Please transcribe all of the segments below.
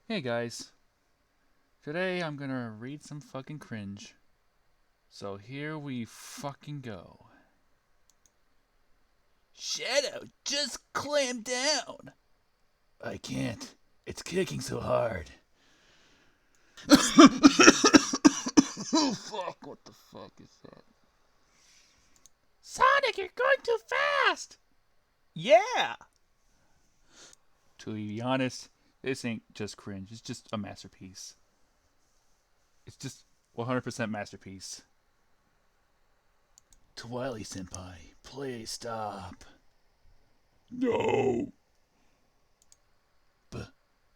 Hey guys, today I'm gonna read some fucking cringe. So here we fucking go. Shadow, just clamp down. I can't. It's kicking so hard. Oh fuck, what the fuck is that? Sonic, you're going too fast! Yeah! To be honest, this ain't just cringe, it's just a masterpiece. It's just 100% masterpiece. Twilight Senpai, please stop. No!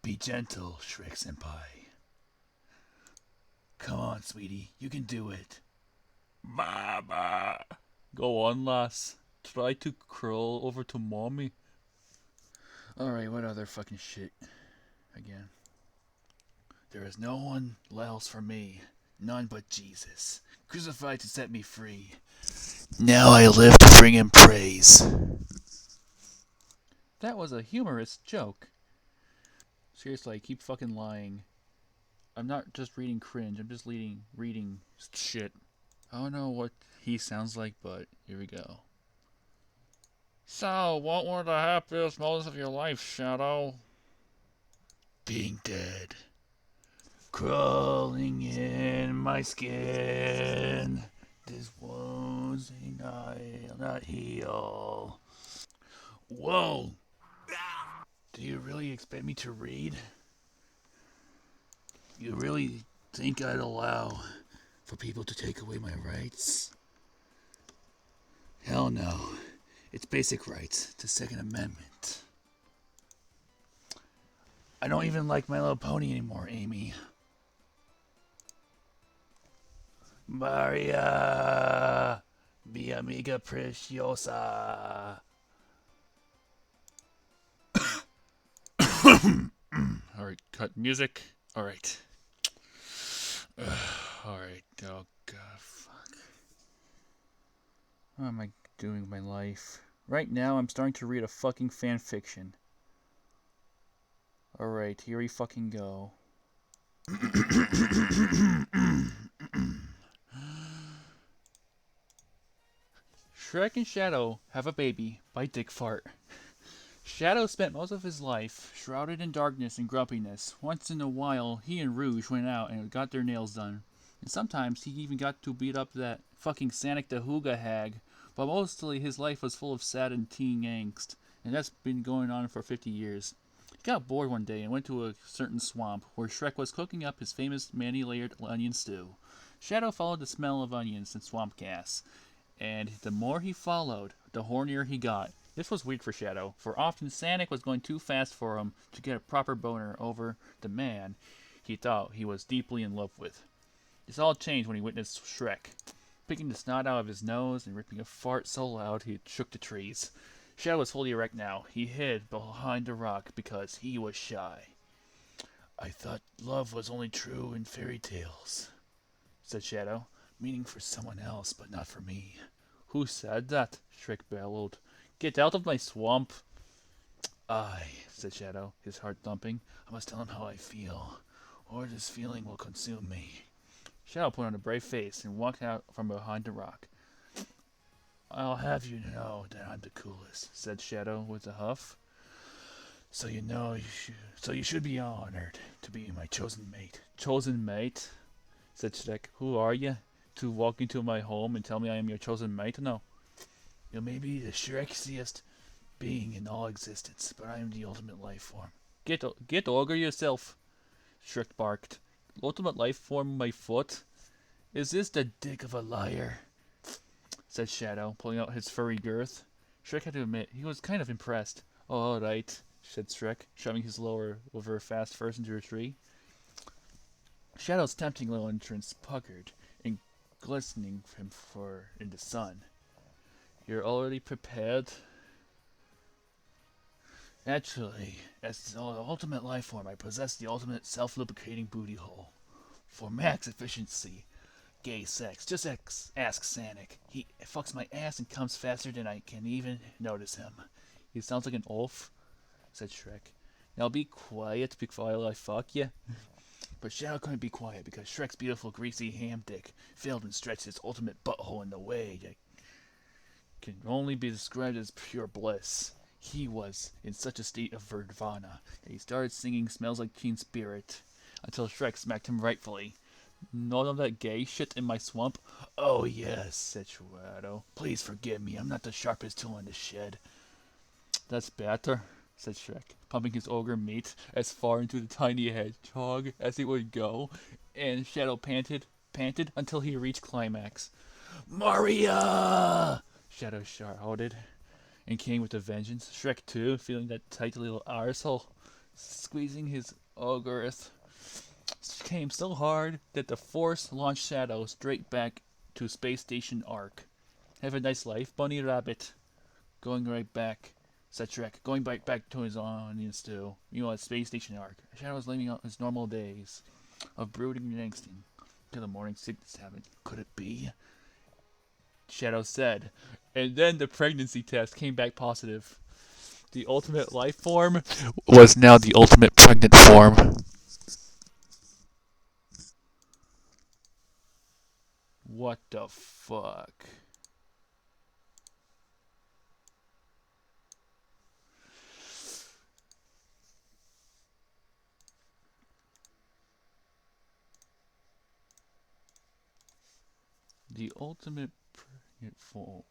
Be gentle, Shrek Senpai. Come on, sweetie, you can do it. Mama! Go on, lass. Try to crawl over to mommy. Alright, what other fucking shit? Again. There is no one else for me, none but Jesus, crucified to set me free. Now I live to bring him praise. That was a humorous joke. Seriously, I keep fucking lying. I'm not just reading cringe, I'm just reading shit. I don't know what he sounds like, but here we go. So, what were the happiest moments of your life, Shadow? Being dead. Crawling in my skin. This wounds not heal. Whoa! Do you really expect me to read? You really think I'd allow for people to take away my rights? Hell no. It's basic rights, the Second Amendment. I don't even like My Little Pony anymore, Amy. Maria, mi amiga preciosa. Alright, cut music. Alright. Alright, oh god, fuck. What am I doing with my life? Right now, I'm starting to read a fucking fanfiction. Alright, here we fucking go. Shrek and Shadow have a baby by Dick Fart. Shadow spent most of his life shrouded in darkness and grumpiness. Once in a while, he and Rouge went out and got their nails done. And sometimes he even got to beat up that fucking Sonic the Hooga hag. But mostly his life was full of sad and teen angst. And that's been going on for 50 years. He got bored one day and went to a certain swamp where Shrek was cooking up his famous many-layered onion stew. Shadow followed the smell of onions and swamp gas, and the more he followed, the hornier he got. This was weird for Shadow, for often Sonic was going too fast for him to get a proper boner over the man he thought he was deeply in love with. This all changed when he witnessed Shrek picking the snot out of his nose and ripping a fart so loud he shook the trees. Shadow was fully erect now. He hid behind a rock because he was shy. I thought love was only true in fairy tales, Said Shadow. meaning for someone else, but not for me. Who said that? Shrek bellowed. Get out of my swamp. Said Shadow, his heart thumping. I must tell him how I feel, or this feeling will consume me. Shadow put on a brave face and walked out from behind the rock. I'll have you know that I'm the coolest, Said Shadow with a huff. So you should be honored to be my chosen mate. Chosen mate? Said Shrek. Who are you? To walk into my home and tell me I am your chosen mate? No. You may be the Shrekiest being in all existence, but I am the ultimate life form. Get over yourself, Shrek barked. Ultimate life form my foot? Is this the Dick of a liar, said Shadow, pulling out his furry girth. Shrek had to admit he was kind of impressed. Oh, all right, said Shrek, shoving his lower over fast first into a tree. Shadow's tempting little entrance puckered and glistening him in the sun. You're already prepared? Actually, as the ultimate life form, I possess the ultimate self-lubricating booty hole. For max efficiency, gay sex. Just ask Sonic. He fucks my ass and comes faster than I can even notice him. He sounds like an oaf, said Shrek. Now be quiet before I fuck you. But Shadow couldn't be quiet because Shrek's beautiful greasy ham dick filled and stretched his ultimate butthole in the way that can only be described as pure bliss. He was in such a state of nirvana that he started singing Smells Like Teen Spirit until Shrek smacked him rightfully. None of that gay shit in my swamp? Oh yes, said Shadow. Please forgive me, I'm not the sharpest tool in the shed. That's better, said Shrek, pumping his ogre meat as far into the tiny hedgehog as he would go, and Shadow panted until he reached climax. Maria! Shadow shouted, and came with a vengeance. Shrek, too, feeling that tight little arsehole, squeezing his ogre, came so hard that the Force launched Shadow straight back to Space Station Ark. Have a nice life, Bunny Rabbit. Going right back, said Shrek, going back to his onions too. You know, at Space Station Ark. Shadow was living out his normal days of brooding and angsting till the morning sickness happened. Could it be? Shadow said. And then the pregnancy test came back positive. The ultimate life form was now the ultimate pregnant form. What the fuck? The ultimate pregnant form.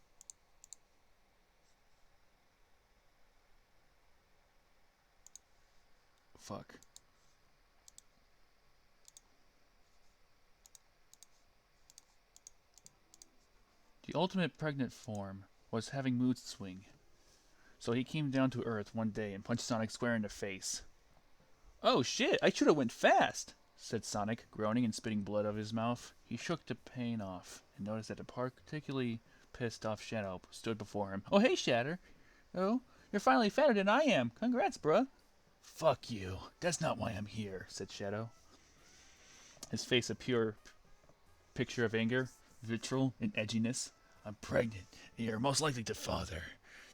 Fuck. The ultimate pregnant form was having mood swing. So he came down to Earth one day and punched Sonic square in the face. Oh shit, I should have went fast, said Sonic, groaning and spitting blood out of his mouth. He shook the pain off and noticed that a particularly pissed off Shadow stood before him. Oh hey, Shatter. Oh, you're finally fatter than I am. Congrats, bruh. Fuck you. That's not why I'm here, said Shadow. His face a pure picture of anger, vitriol, and edginess. I'm pregnant, and you're most likely to father.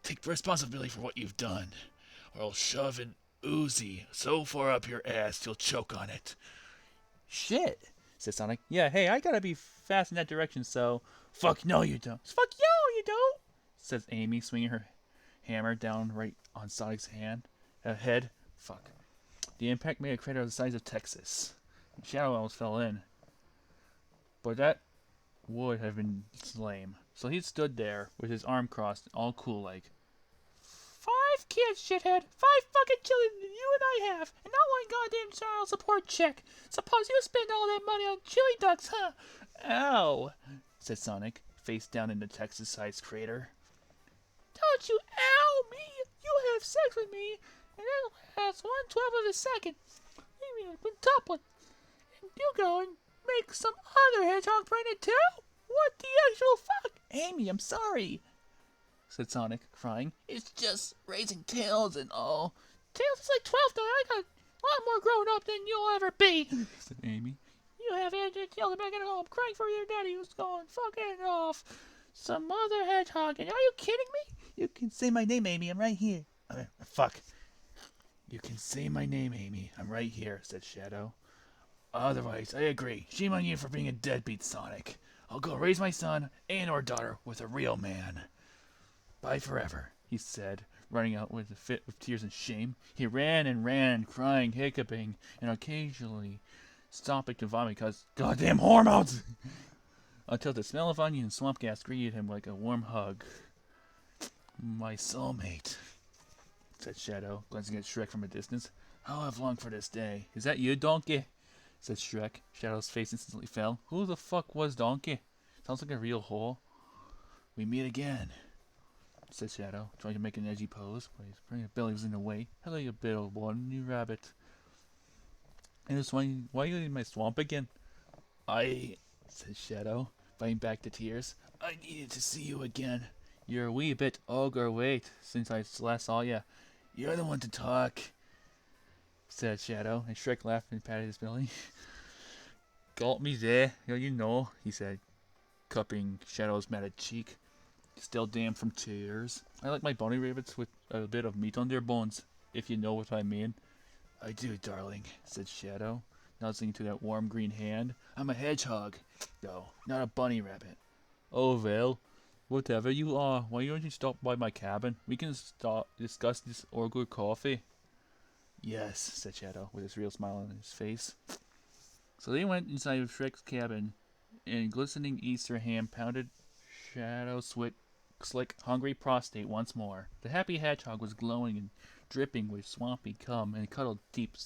Take responsibility for what you've done, or I'll shove an Uzi so far up your ass you'll choke on it. Shit, said Sonic. Yeah, hey, I gotta be fast in that direction, so... Fuck no you don't. Fuck you don't, says Amy, swinging her hammer down right on Sonic's head. Fuck. The impact made a crater the size of Texas. Shadow almost fell in. But that would have been lame. So he stood there with his arm crossed, all cool like. 5 kids, shithead. 5 fucking children you and I have, and not one goddamn child support check. Suppose you spend all that money on chili ducks, huh? Ow, said Sonic, face down in the Texas-sized crater. Don't you ow me! You have sex with me, and that lasts 1/12 of a second. You mean quintuple. And you go and make some other hedgehog pregnant too? What the actual fuck? Amy, I'm sorry, said Sonic, crying. It's just raising Tails and all. Tails is like 12 now. I got a lot more grown up than you'll ever be, said Amy. You have children back at home crying for your daddy who's gone fucking off. Some other hedgehog. And are you kidding me? You can say my name, Amy. I'm right here. Fuck. You can say my name, Amy. I'm right here, said Shadow. Otherwise, I agree. Shame on you for being a deadbeat, Sonic. I'll go raise my son and or daughter with a real man. Bye forever, he said, running out with a fit of tears and shame. He ran and ran, crying, hiccuping, and occasionally stopping to vomit because goddamn hormones! Until the smell of onion and swamp gas greeted him like a warm hug. My soulmate, said Shadow, glancing at Shrek from a distance. How I've longed for this day. Is that you, Donkey? Said Shrek. Shadow's face instantly fell. Who the fuck was Donkey? Sounds like a real whore. We meet again, said Shadow, trying to make an edgy pose, but his pregnant belly was in the way. Hello, you bit old one, you rabbit. And why are you in my swamp again? Said Shadow, biting back the tears. I needed to see you again. You're a wee bit overweight since I last saw you. You're the one to talk, said Shadow, and Shrek laughed and patted his belly. Got me there, you know, he said, cupping Shadow's matted cheek, still damp from tears. I like my bunny rabbits with a bit of meat on their bones, if you know what I mean. I do, darling, said Shadow, nuzzling into that warm green hand. I'm a hedgehog, though, not a bunny rabbit. Oh, well, whatever you are, why don't you stop by my cabin? We can discuss this or good coffee. Yes, said Shadow, with his real smile on his face. So they went inside of Shrek's cabin, and glistening Easter ham pounded Shadow's slick, hungry prostate once more. The happy hedgehog was glowing and dripping with swampy cum and cuddled deep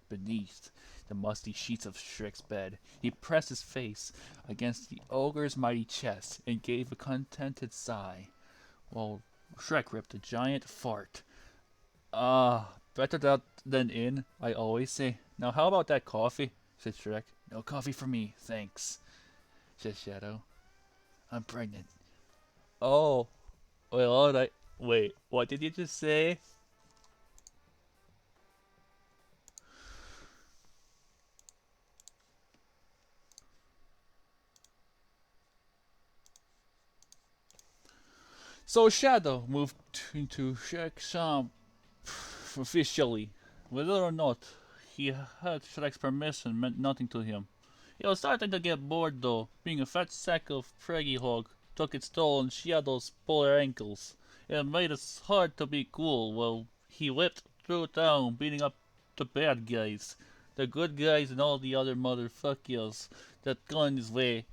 beneath the musty sheets of Shrek's bed. He pressed his face against the ogre's mighty chest and gave a contented sigh, while Shrek ripped a giant fart. Better that than in, I always say. Now how about that coffee? Said Shrek. No coffee for me, thanks, said Shadow. I'm pregnant. Oh, well, alright. Wait, what did you just say? So Shadow moved into Shrek's officially. Whether or not he had Shrek's permission meant nothing to him. He was starting to get bored though, being a fat sack of preggy hog took its toll on Shadow's polar ankles. It made it hard to be cool while he whipped through town beating up the bad guys, the good guys and all the other motherfuckers that got in his way.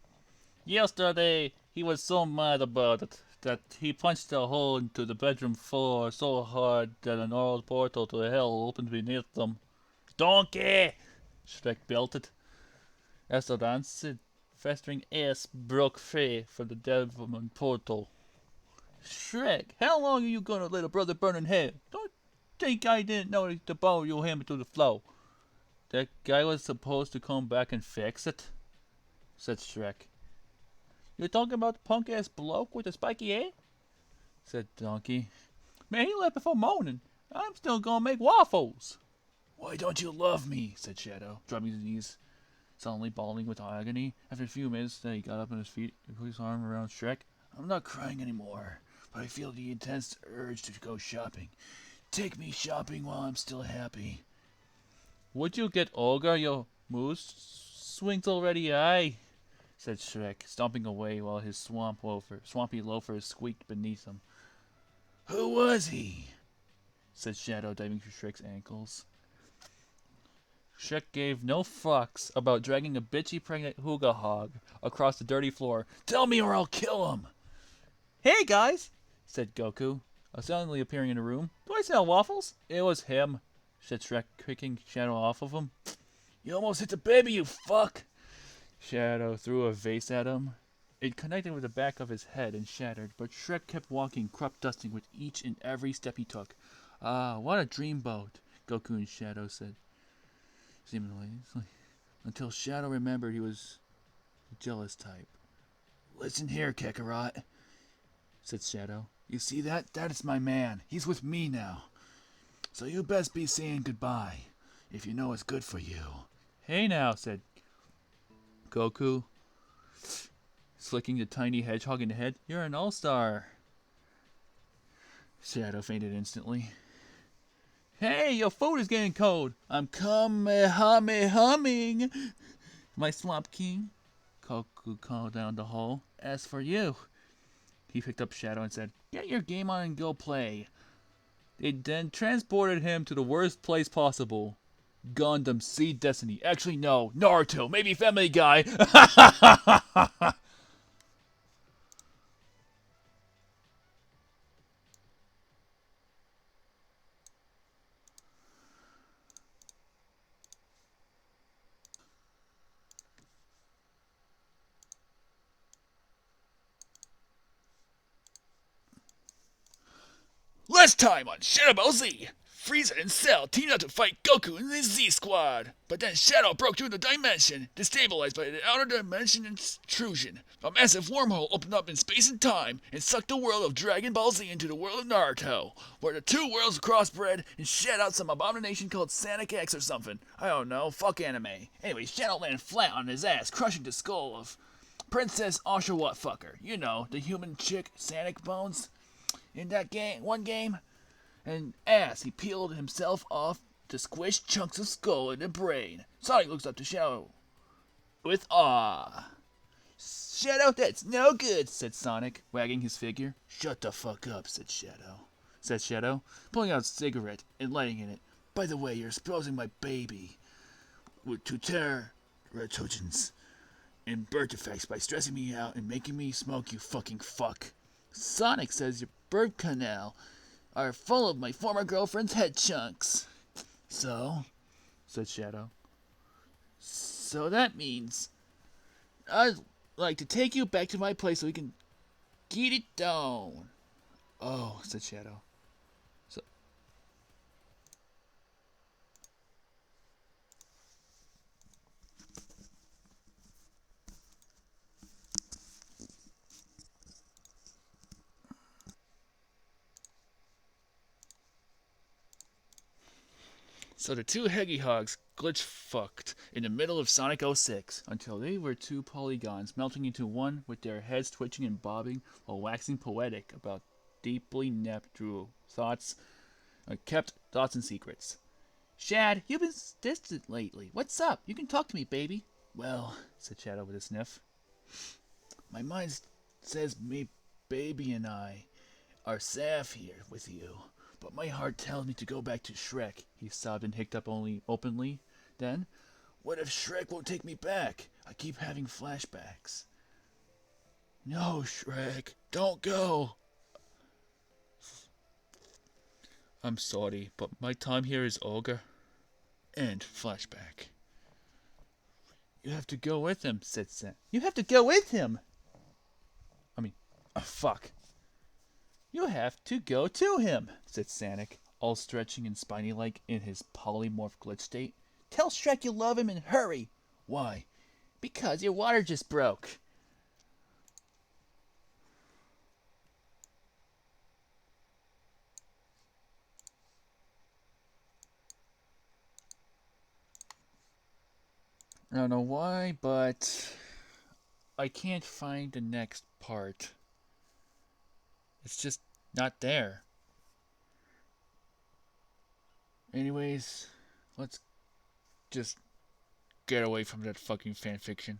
Yesterday, he was so mad about it that he punched a hole into the bedroom floor so hard that an old portal to hell opened beneath them. Donkey! Shrek belted, as the rancid, festering ass broke free from the devil portal. Shrek, how long are you gonna let a brother burn in hell? Don't think I didn't know to borrow your hammer to the floor. That guy was supposed to come back and fix it, said Shrek. You talking about the punk-ass bloke with the spiky hair? Said Donkey. Man, he left before morning. I'm still gonna make waffles. Why don't you love me? Said Shadow, Dropping his knees, suddenly bawling with agony. After a few minutes, then he got up on his feet and put his arm around Shrek. I'm not crying anymore, but I feel the intense urge to go shopping. Take me shopping while I'm still happy. Would you get Olga your moose swings already, aye? Said Shrek, stomping away while his swampy loafers squeaked beneath him. Who was he? Said Shadow, diving through Shrek's ankles. Shrek gave no fucks about dragging a bitchy pregnant hooga hog across the dirty floor. Tell me or I'll kill him. Hey guys, said Goku, suddenly appearing in the room. Do I sell waffles? It was him, said Shrek, kicking Shadow off of him. You almost hit the baby, you fuck. Shadow threw a vase at him. It connected with the back of his head and shattered, but Shrek kept walking, crop-dusting with each and every step he took. Ah, what a dreamboat, Goku and Shadow said, seemingly, until Shadow remembered he was the jealous type. Listen here, Kakarot, said Shadow. You see that? That is my man. He's with me now. So you best be saying goodbye, if you know it's good for you. Hey now, said Goku, slicking the tiny hedgehog in the head. You're an all-star. Shadow fainted instantly. Hey, your food is getting cold. I'm humming. My swamp king. Goku called down the hall. As for you, he picked up Shadow and said, get your game on and go play. They then transported him to the worst place possible. Gundam Seed Destiny. Actually, no. Naruto. Maybe Family Guy. Last time on Shadow Ball Z, Frieza and Cell teamed up to fight Goku and the Z Squad. But then Shadow broke through the dimension, destabilized by the outer dimension intrusion. A massive wormhole opened up in space and time and sucked the world of Dragon Ball Z into the world of Naruto, where the two worlds crossbred and shed out some abomination called Sonic X or something. I don't know, fuck anime. Anyway, Shadow landed flat on his ass, crushing the skull of Princess Oshawott Fucker. You know, the human chick, Sonic Bones. In that game, and ass, he peeled himself off to squish chunks of skull in the brain. Sonic looks up to Shadow with awe. Shadow, that's no good, said Sonic, wagging his figure. Shut the fuck up, said Shadow, pulling out a cigarette and lighting it. By the way, you're exposing my baby to teratogens and birth defects by stressing me out and making me smoke, you fucking fuck. Sonic says your birth canal are full of my former girlfriend's head chunks. So, said Shadow. So that means I'd like to take you back to my place so we can get it down. Oh, said Shadow. So the two Heggy Hogs glitch fucked in the middle of Sonic 06 until they were two polygons melting into one with their heads twitching and bobbing while waxing poetic about deeply nephew thoughts, kept thoughts and secrets. Shad, you've been distant lately. What's up? You can talk to me, baby. Well, said Shadow with a sniff. My mind says me, baby, and I are safe here with you. But my heart tells me to go back to Shrek, he sobbed and hiccuped up only openly. Then, what if Shrek won't take me back? I keep having flashbacks. No, Shrek, don't go. I'm sorry, but my time here is over. End flashback. You have to go with him, said Sam. You have to go with him! Fuck. You have to go to him, said Sonic, all stretching and spiny-like in his polymorph glitch state. Tell Shrek you love him and hurry. Why? Because your water just broke. I don't know why, but I can't find the next part. It's just not there. Anyways, let's just get away from that fucking fanfiction.